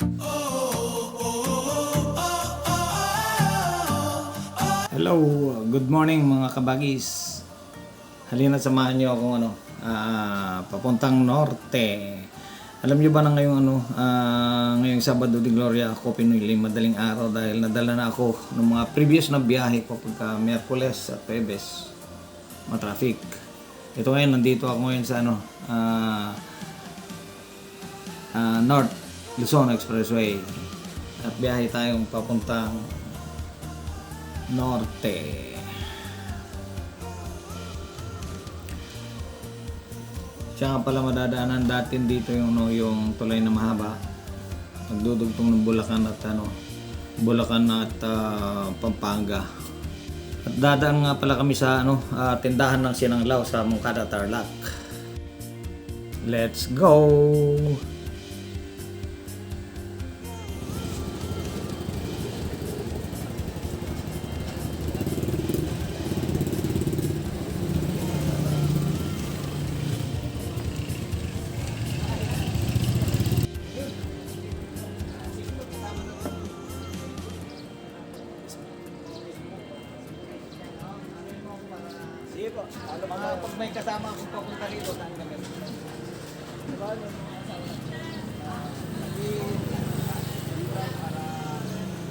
Hello, good morning mga kabagis. Halina samahan niyo ako papuntang norte. Alam niyo ba na ngayong Sabado de Gloria ako pinili madaling araw dahil nadala na ako ng mga previous na biyahe ko pagka Miyerkules at Pebes. Matraffic. Ito ngayon, nandito ako ngayon sa North Luzon Expressway. At biyahe tayong papuntang norte. Siya nga pala madadaanan datin dito yung tulay na mahaba. Nagdudugtong ng Bulacan at Pampanga. At dadaan nga pala kami sa tindahan ng Sinanglaw sa Moncada, Tarlac. Let's go. Sige po. Pag may kasama akong papunta rito, saan kami?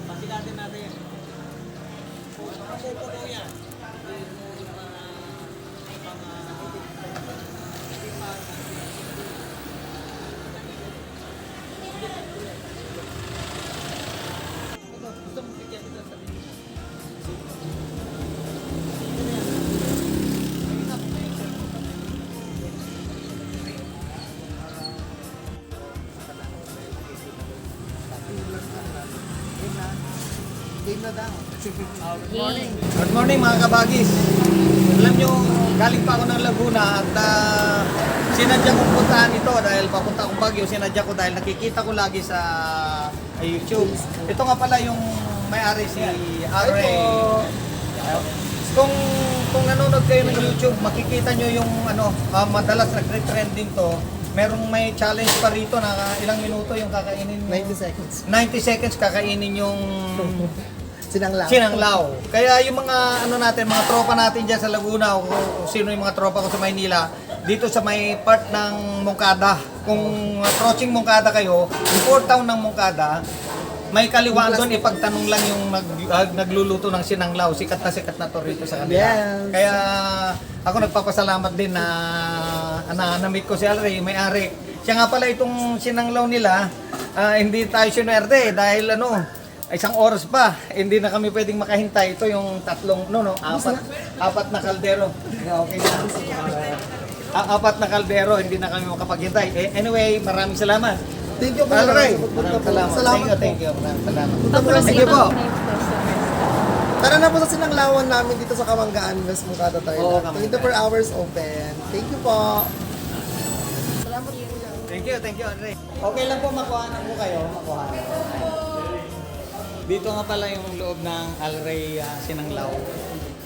Pasigatin natin yan. Pupuno yan. Gusto mong bigyan ito sa Game na daw. Good morning. Good morning mga kabagis. Alam nyo, galing pa ako ng Laguna at sinadya kong puntahan ito dahil papunta akong Baguio. Sinadya ko dahil nakikita ko lagi sa YouTube. Ito nga pala yung may-ari si Are. Kung nanonood kayo ng YouTube, makikita nyo yung madalas nagre-trending to. May challenge pa rito na ilang minuto yung kakainin. 90 seconds. 90 seconds kakainin yung Sinanglaw. Kaya yung mga mga tropa natin diyan sa Laguna o kung sino yung mga tropa ko sa Maynila, dito sa may part ng Moncada. Kung approaching Moncada kayo, before town ng Moncada, may kaliwaan doon, ipagtanong lang yung nagluluto ng sinanglaw. Sikat na to rito sa kanila. Yes. Kaya ako nagpapasalamat din na na-meet ko si Alre, may-ari. Siya nga pala itong sinanglaw nila, hindi tayo sinwerte dahil isang oras pa, hindi na kami pwedeng makahintay. Ito yung apat na kaldero. Okay na. Apat na kaldero, hindi na kami makapaghintay. Anyway, maraming salamat. Thank you po. Alright. Salamat. Thank you. Maraming salamat. Thank you po. Tara na po sa sinanglawan namin dito sa Kamanggaan, West Moncada, Oo, Tarlac. Kamanggaan. 24 hours open. Thank you po. Salamat po. Thank you, Andre. Okay lang po makuhanan po kayo, Dito nga pala yung loob ng Alray Sinanglaw.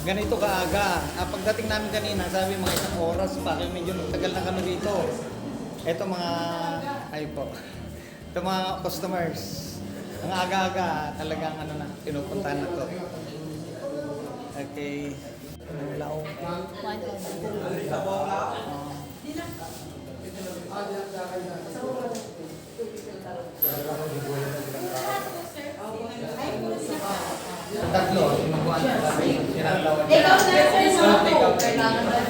Ganito kaaga. Pagdating namin kanina, sabi mga isang oras pa, kaya medyo tagal na kami dito. Ito Ito mga customers. Ang aga-aga, talagang pinupuntahan na to. Okay. Sinanglaw. Tatlo, sinubuan ko kasi sinanglaw. Ikaw na sa kailangan na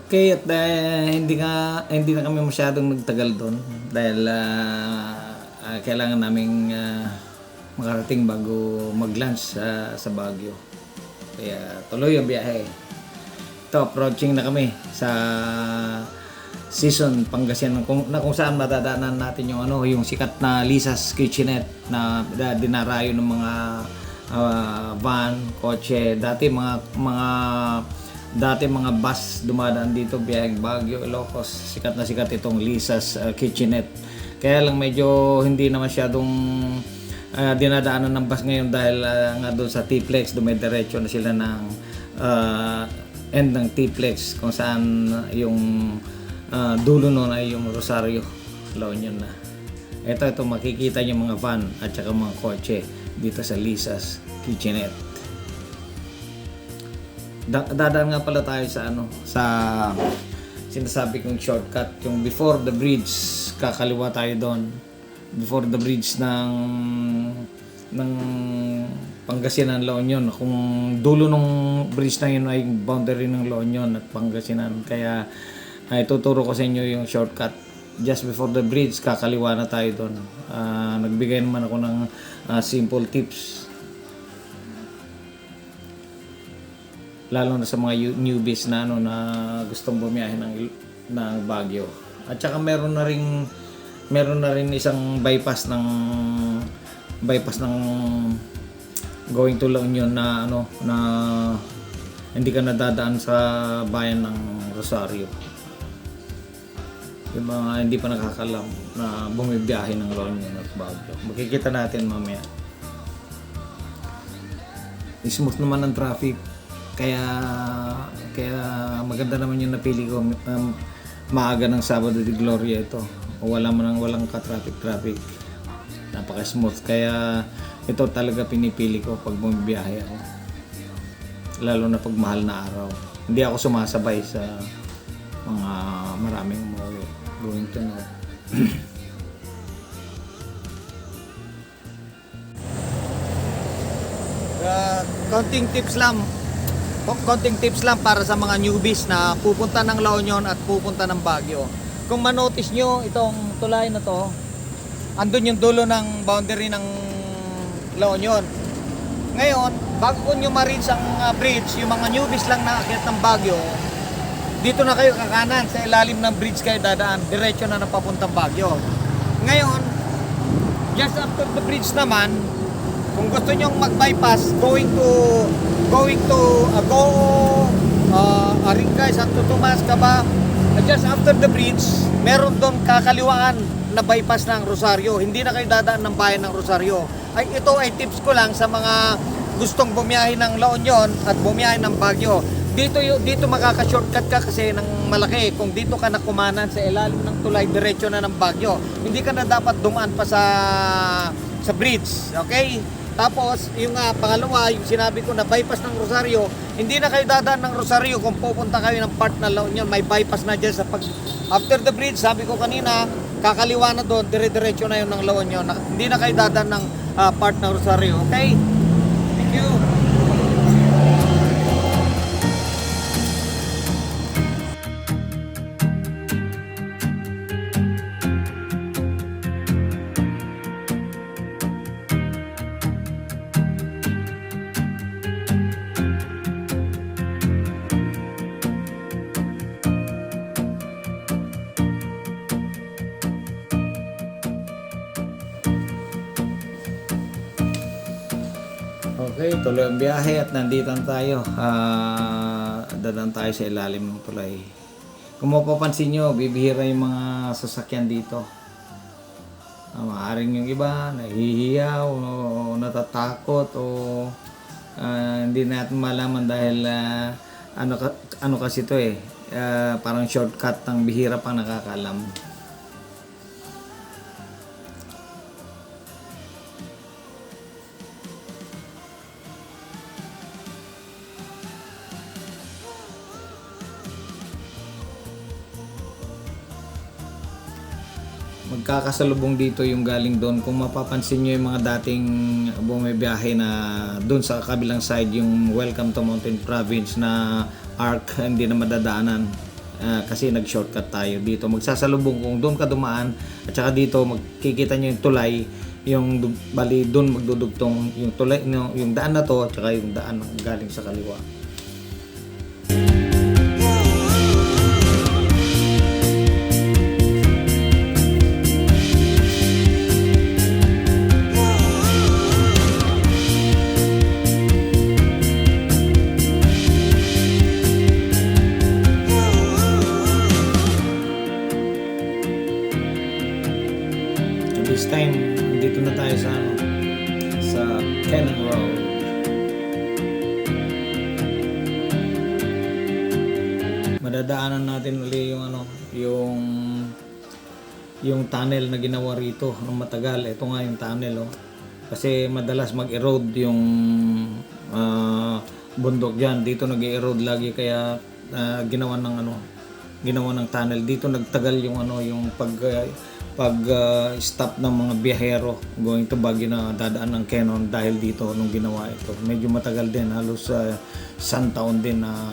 Okay, at hindi na kami masyadong nagtagal doon dahil kailangan naming makarating bago mag-lunch sa Baguio. Kaya tuloy ang biyahe. Ito, approaching na kami sa Season Pangasinan kung saan madadaanan natin yung yung sikat na Lisa's Kitchenette na dinarayo ng mga van, kotse, dati mga bus dumadaan dito biyaheng Baguio, Ilocos. Sikat na sikat itong Lisa's Kitchenette. Kaya lang medyo hindi na masyadong dinadaanan ng bus ngayon dahil nga doon sa T-Plex dumidiretso na sila ng end ng T-Plex kung saan yung dulo nun ay yung Rosario, La Union na. Ito makikita niyo mga van at saka mga kotse dito sa Lisa's Kitchenette. Dadaan nga pala tayo sa sinasabi kong shortcut, yung before the bridge, kakaliwa tayo doon. Before the bridge ng Pangasinan, La Union. Kung dulo ng bridge na yun ay boundary ng La Union at Pangasinan. Kaya ituturo ko sa inyo yung shortcut. Just before the bridge, kakaliwa na tayo doon. Nagbigay naman ako ng simple tips. Lalo na sa mga newbies na na gustong bumiyahe ng Baguio. At saka meron na rin isang bypass ng going to La Union na na hindi ka nadadaan sa bayan ng Rosario. Yung mga hindi pa nakakalam na bumibiyahe ng La Union at Baguio. Makikita natin mamaya. Smooth naman ang traffic. Kaya maganda naman yung napili ko. Maaga ng Sabado de Gloria ito. Walang ka-traffic. Napaka-smooth. Kaya ito talaga pinipili ko pag bumibiyahe ako. Lalo na pag mahal na araw. Hindi ako sumasabay sa mga maraming umuwi. Going to know. Konting tips lang para sa mga newbies na pupunta ng La Union at pupunta ng Baguio. Kung manotice nyo itong tulay na to, andun yung dulo ng boundary ng La Union. Ngayon, bago nyo ma-reach ang bridge, yung mga newbies lang na aakyat ng Baguio, dito na kayo kakanan, sa ilalim ng bridge kayo dadaan, diretso na papuntang Baguio. Ngayon, just after the bridge naman, kung gusto nyong mag-bypass, going to Aringkay, Santo Tomas, Caba, just after the bridge, meron doon kakaliwaan na bypass ng Rosario. Hindi na kayo dadaan ng bayan ng Rosario. Ito ay tips ko lang sa mga gustong bumiyahe ng La Union at bumiyahe ng Baguio. Dito makaka-shortcut ka kasi ng malaki. Kung dito ka nakumanan sa ilalim ng tulay, diretso na ng Baguio. Hindi ka na dapat dumaan pa sa bridge. Okay? Tapos, yung pangalawa, yung sinabi ko na bypass ng Rosario, hindi na kayo dadaan ng Rosario kung pupunta kayo ng part na La Union. May bypass na dyan after the bridge, sabi ko kanina, kakaliwa na doon, dire-diretso na yun ng La Union. Hindi na kayo dadaan ng part ng Rosario. Okay? Thank you. Okay, tuloy ang biyahe at nandito tayo. Dadaan tayo sa ilalim ng tulay. Kung mapapansin nyo, bibihira yung mga sasakyan dito. Maaaring yung iba nahihiyaw o natatakot o hindi natin malaman dahil ano kasi to parang shortcut ng bihira pang nakakalam. Magkakasalubong dito yung galing doon. Kung mapapansin nyo yung mga dating bumibiyahe na doon sa kabilang side, yung Welcome to Mountain Province na arc, hindi na madadaanan kasi nag-shortcut tayo dito. Magsasalubong kung doon ka dumaan at saka dito magkikita nyo yung tulay, yung bali doon magdudugtong yung tulay, yung daan na to at saka yung daan galing sa kaliwa. Dito na tayo sa ano, sa Cannon Road. Madadaanan natin uli yung ano, yung tunnel na ginawa rito ng matagal. Ito nga yung tunnel, oh. Kasi madalas mag-erode yung bundok diyan. Dito nag-erode lagi, kaya ginawa ng tunnel. Dito nagtagal yung ano, yung stop ng mga biyahero going to Baguio na dadaan ng Cannon dahil dito nung ginawa ito. Medyo matagal din, halos isang taon din na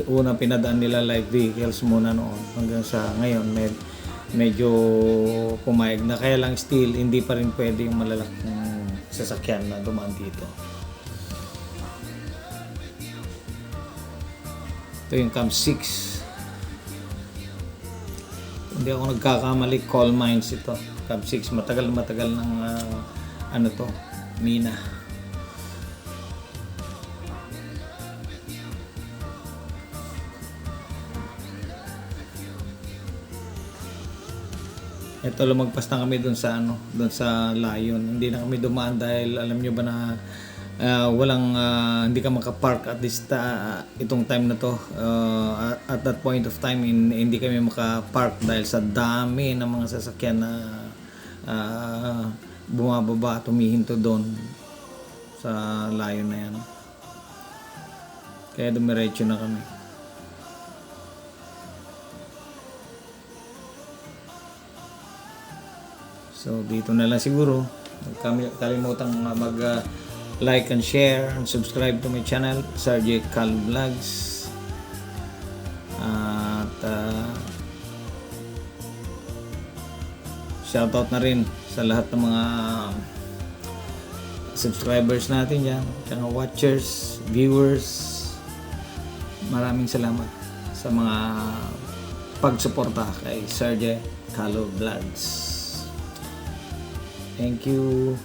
una pinadaan nila light vehicles muna noon hanggang sa ngayon medyo pumayag na, kaya lang still hindi pa rin pwede yung malalaking sasakyan na dumaan dito. Ito yung Camp 6. Hindi ako nagkakamali, coal mines ito. Camp 6, matagal ng ano to, mina. Ito, lumagpas na kami doon sa ano, doon sa Lion. Hindi na kami dumaan dahil alam nyo ba na hindi ka makapark at this itong time na to. At that point of time hindi kami makapark dahil sa dami ng mga sasakyan na bumababa at humihinto doon sa Lion na yan. Kaya dumiretso na kami. So dito na lang siguro. Kalimutang mag-like and share and subscribe to my channel, Sergey Calo Vlogs. At shoutout na rin sa lahat ng mga subscribers natin dyan, tsaka watchers, viewers. Maraming salamat sa mga pagsuporta kay Sergey Calo Vlogs. Thank you.